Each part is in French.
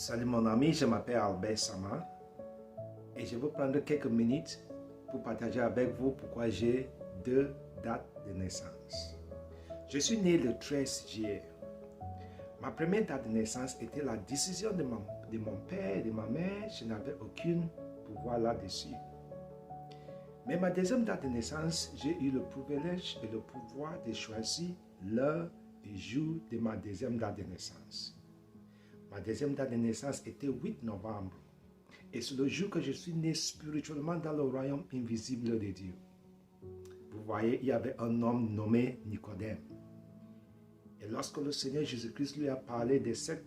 Salut mon ami, je m'appelle Albert Sama et je vais prendre quelques minutes pour partager avec vous pourquoi j'ai 2 dates de naissance. Je suis né le 13 juillet. Ma première date de naissance était la décision de mon père et de ma mère. Je n'avais aucun pouvoir là-dessus. Mais ma deuxième date de naissance, j'ai eu le privilège et le pouvoir de choisir l'heure et jour de ma deuxième date de naissance. Ma deuxième date de naissance était 8 novembre. Et c'est le jour que je suis né spirituellement dans le royaume invisible de Dieu. Vous voyez, il y avait un homme nommé Nicodème. Et lorsque le Seigneur Jésus-Christ lui a parlé de cette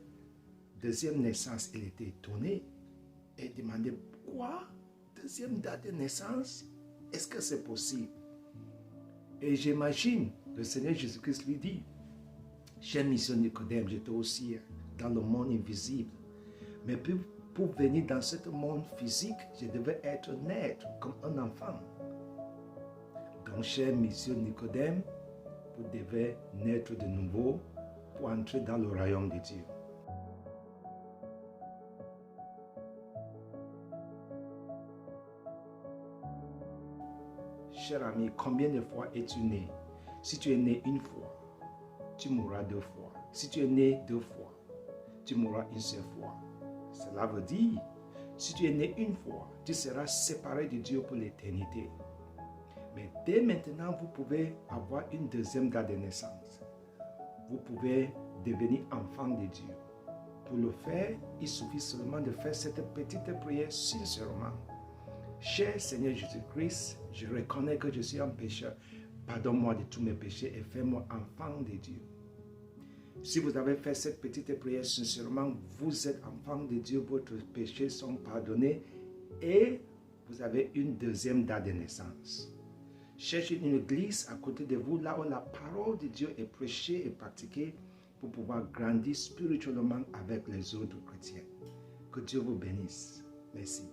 deuxième naissance, il était étonné et demandait, quoi? Deuxième date de naissance? Est-ce que c'est possible? Et j'imagine, le Seigneur Jésus-Christ lui dit, cher monsieur Nicodème, j'étais aussi dans le monde invisible. Mais pour venir dans ce monde physique, je devais naître comme un enfant. Donc, cher monsieur Nicodème, vous devez naître de nouveau pour entrer dans le royaume de Dieu. Cher ami, combien de fois es-tu né? Si tu es né une fois, tu mourras 2 fois. Si tu es né 2 fois, tu mourras une seule fois. Cela veut dire, si tu es né une fois, tu seras séparé de Dieu pour l'éternité. Mais dès maintenant, vous pouvez avoir une deuxième date de naissance. Vous pouvez devenir enfant de Dieu. Pour le faire, il suffit seulement de faire cette petite prière sincèrement. Cher Seigneur Jésus-Christ, je reconnais que je suis un pécheur. Pardonne-moi de tous mes péchés et fais-moi enfant de Dieu. Si vous avez fait cette petite prière sincèrement, vous êtes enfant de Dieu, vos péchés sont pardonnés et vous avez une deuxième date de naissance. Cherchez une église à côté de vous, là où la parole de Dieu est prêchée et pratiquée pour pouvoir grandir spirituellement avec les autres chrétiens. Que Dieu vous bénisse. Merci.